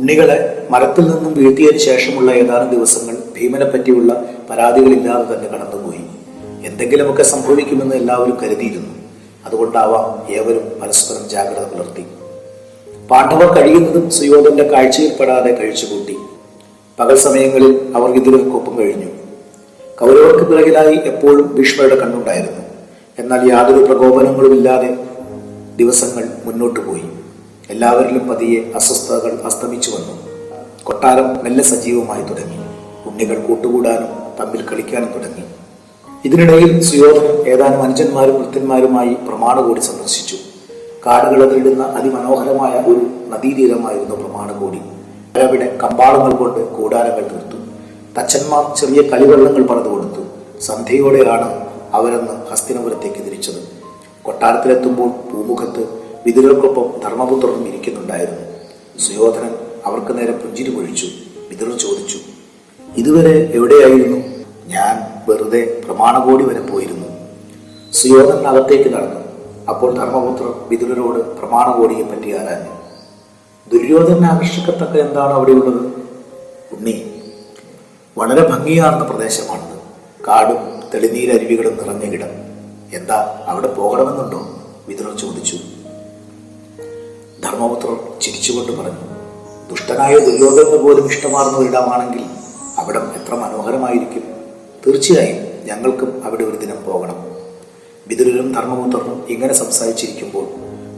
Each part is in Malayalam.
ഉണ്ണികളെ മരത്തിൽ നിന്നും വീഴ്ത്തിയതിനു ശേഷമുള്ള ഏതാനും ദിവസങ്ങൾ ഭീമനെ പറ്റിയുള്ള പരാതികളില്ലാതെ തന്നെ കടന്നുപോയി. എന്തെങ്കിലുമൊക്കെ സംഭവിക്കുമെന്ന് എല്ലാവരും കരുതിയിരുന്നു. അതുകൊണ്ടാവാം ഏവരും പരസ്പരം ജാഗ്രത പുലർത്തി. പാണ്ഡവർ കഴിയുന്നതും സുയോധന്റെ കാഴ്ചയിൽപ്പെടാതെ കഴിച്ചുകൂട്ടി. പകൽ സമയങ്ങളിൽ അവർ വിതുരർക്കൊപ്പം കഴിഞ്ഞു. കൗരവർക്ക് പിറകിലായി എപ്പോഴും ഭീഷ്മരുടെ കണ്ണുണ്ടായിരുന്നു. എന്നാൽ യാതൊരു പ്രകോപനങ്ങളുമില്ലാതെ ദിവസങ്ങൾ മുന്നോട്ടു പോയി. എല്ലാവരിലും പതിയെ അസ്വസ്ഥതകൾ അസ്തമിച്ചു വന്നു. കൊട്ടാരം മെല്ലെ സജീവമായി തുടങ്ങി. ഉണ്ണികൾ കൂട്ടുകൂടാനും തമ്മിൽ കളിക്കാനും തുടങ്ങി. ഇതിനിടയിൽ സുയോധനൻ ഏതാനും അനുജന്മാരും വൃത്യന്മാരുമായി പ്രമാണകോടി സന്ദർശിച്ചു. കാടുകളതിലിടുന്ന അതിമനോഹരമായ ഒരു നദീതീരമായിരുന്നു പ്രമാണകോടി. അവിടെ കമ്പാളങ്ങൾ കൊണ്ട് കൂടാരങ്ങൾ തീർത്തു. തച്ചന്മാർ ചെറിയ കളിവെള്ളങ്ങൾ പണിതു കൊടുത്തു. സന്ധ്യയോടെയാണ് അവരെന്ന് ഹസ്തിനപുരത്തേക്ക് തിരിച്ചത്. കൊട്ടാരത്തിലെത്തുമ്പോൾ പൂമുഖത്ത് വിതുരർക്കൊപ്പം ധർമ്മപുത്രനും ഇരിക്കുന്നുണ്ടായിരുന്നു. സുയോധനൻ അവർക്ക് നേരെ പുഞ്ചിരി പൊഴിച്ചു. വിതുരർ ചോദിച്ചു, ഇതുവരെ എവിടെയായിരുന്നു? ഞാൻ വെറുതെ പ്രമാണകോടി വരെ പോയിരുന്നു. സുയോധനൻ അകത്തേക്ക് നടന്നു. അപ്പോൾ ധർമ്മപുത്രർ വിതുരരോട് പ്രമാണകോടിയെ പറ്റി ആരാഞ്ഞു. ദുര്യോധനെ ആകർഷിക്കത്തക്ക എന്താണ് അവിടെയുള്ളത്? ഉണ്ണി, വളരെ ഭംഗിയാർന്ന പ്രദേശമാണത്. കാടും തെളിനീരരുവികളും നിറഞ്ഞ ഇടം. എന്താ അവിടെ പോകണമെന്നുണ്ടോ? വിതുരർ ചോദിച്ചു. ധർമ്മപുത്രർ ചിരിച്ചുകൊണ്ട് പറഞ്ഞു, ദുഷ്ടനായ ദുര്യോധനന് പോലും ഇഷ്ടമാർന്ന ഒരിടമാണെങ്കിൽ അവിടം എത്ര മനോഹരമായിരിക്കും. തീർച്ചയായും ഞങ്ങൾക്കും അവിടെ ഒരു ദിനം പോകണം. വിതുരരും ധർമ്മപുത്രനും ഇങ്ങനെ സംസാരിച്ചിരിക്കുമ്പോൾ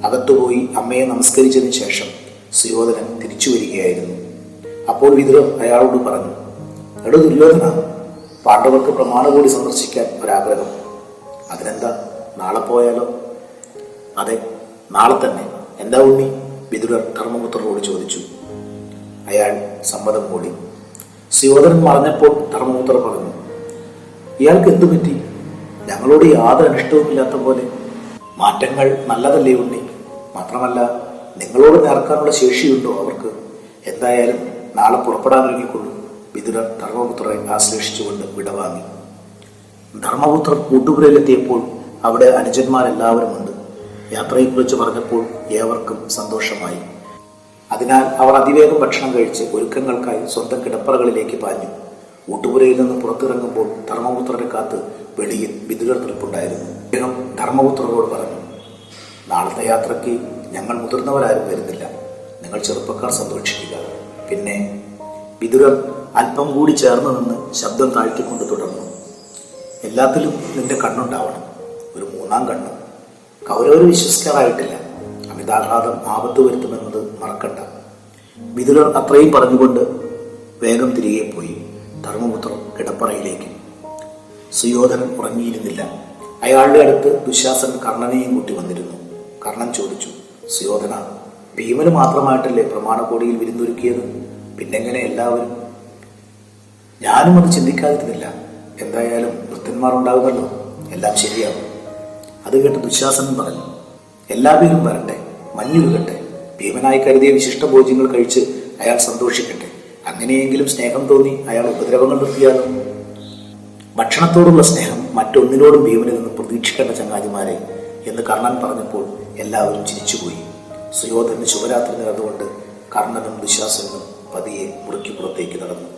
അകത്തുപോയി അമ്മയെ നമസ്കരിച്ചതിന് ശേഷം സുയോധനൻ തിരിച്ചു വരികയായിരുന്നു. അപ്പോൾ വിതുരർ അയാളോട് പറഞ്ഞു, എടോ ദുര്യോധന, പാണ്ഡവർക്ക് പ്രമാണകോടി സന്ദർശിക്കാൻ ഒരാഗ്രഹം. അതിനെന്താ, നാളെ പോയാലോ? അതെ, നാളെ തന്നെ. എന്താ ഉണ്ണി? വിതുരർ ധർമ്മപുത്രരോട് ചോദിച്ചു. അയാൾ സമ്മതം മൂടി. സുയോധനൻ മറഞ്ഞപ്പോൾ ധർമ്മപുത്രർ പറഞ്ഞു, ഇയാൾക്ക് എന്തു പറ്റി? ഞങ്ങളോട് യാതൊരു അനിഷ്ടവുമില്ലാത്ത പോലെ. മാറ്റങ്ങൾ നല്ലതല്ലേ ഉണ്ണി? മാത്രമല്ല, നിങ്ങളോട് നേർക്കാനുള്ള ശേഷിയുണ്ടോ അവർക്ക്? എന്തായാലും നാളെ പുറപ്പെടാനൊരുങ്ങിക്കൊള്ളൂ. വിതുരർ ധർമ്മപുത്രരെ ആശ്ലേഷിച്ചുകൊണ്ട് വിടവാങ്ങി. ധർമ്മപുത്രർ കൂട്ടുപുരയിലെത്തിയപ്പോൾ അവിടെ അനുജന്മാരെല്ലാവരുമുണ്ട്. യാത്രയെക്കുറിച്ച് പറഞ്ഞപ്പോൾ ഏവർക്കും സന്തോഷമായി. അതിനാൽ അവർ അതിവേഗം ഭക്ഷണം കഴിച്ച് ഒരുക്കങ്ങൾക്കായി സ്വന്തം കിടപ്പറകളിലേക്ക് പാഞ്ഞു. ഊട്ടുപുരയിൽ നിന്ന് പുറത്തിറങ്ങുമ്പോൾ ധർമ്മപുത്രരെ കാത്ത് വെളിയിൽ വിതുരർ നിൽപ്പുണ്ടായിരുന്നു. അദ്ദേഹം ധർമ്മപുത്രരോട് പറഞ്ഞു, നാളത്തെ യാത്രയ്ക്ക് ഞങ്ങൾ മുതിർന്നവരാരും വരുന്നില്ല. നിങ്ങൾ ചെറുപ്പക്കാർ സന്തോഷിക്കുക. പിന്നെ വിതുരർ അല്പം കൂടി ചേർന്ന് നിന്ന് ശബ്ദം താഴ്ത്തിക്കൊണ്ട് തുടർന്നു, എല്ലാത്തിലും നിന്റെ കണ്ണുണ്ടാവണം, ഒരു മൂന്നാം കണ്ണ്. കൗരവർ വിശ്വസിക്കാറായിട്ടില്ല. അമിതാഘാതം ആപത്ത് വരുത്തുമെന്നത് മറക്കണ്ട. വിതുരർ അത്രയും പറഞ്ഞുകൊണ്ട് വേഗം തിരികെ പോയി. ധർമ്മപുത്രർ കിടപ്പറയിലേക്ക്. സുയോധനൻ ഉറങ്ങിയിരുന്നില്ല. അയാളുടെ അടുത്ത് ദുശാസനൻ കർണനെയും കൂട്ടി വന്നിരുന്നു. കർണൻ ചോദിച്ചു, സുയോധന, ഭീമന് മാത്രമായിട്ടല്ലേ പ്രമാണകോടിയിൽ വിരുന്നൊരുക്കിയത്? പിന്നെങ്ങനെ എല്ലാവരും? ഞാനും അത് ചിന്തിക്കാതിരുന്നില്ല. എന്തായാലും വൃദ്ധന്മാർ ഉണ്ടാകുമല്ലോ, എല്ലാം ശരിയാവും. അത് കേട്ട് ദുശാസനൻ പറഞ്ഞു, എല്ലാ പേരും വരട്ടെ, മഞ്ഞുരുകട്ടെ. ഭീമനായി കരുതിയ വിശിഷ്ട ഭോജ്യങ്ങൾ കഴിച്ച് അയാൾ സന്തോഷിക്കട്ടെ. അങ്ങനെയെങ്കിലും സ്നേഹം തോന്നി അയാൾ ഉപദ്രവങ്ങൾ നിർത്തിയാലും. ഭക്ഷണത്തോടുള്ള സ്നേഹം മറ്റൊന്നിനോടും ഭീമനിൽ നിന്ന് പ്രതീക്ഷിക്കേണ്ട ചങ്ങാതിമാരെ എന്ന് കർണൻ പറഞ്ഞപ്പോൾ എല്ലാവരും ചിരിച്ചുപോയി. സുയോധന് ശുഭരാത്രി നേർന്നുകൊണ്ട് കർണനും ദുശാസനും പതിയെ മുറിക്ക് പുറത്തേക്ക് നടന്നു.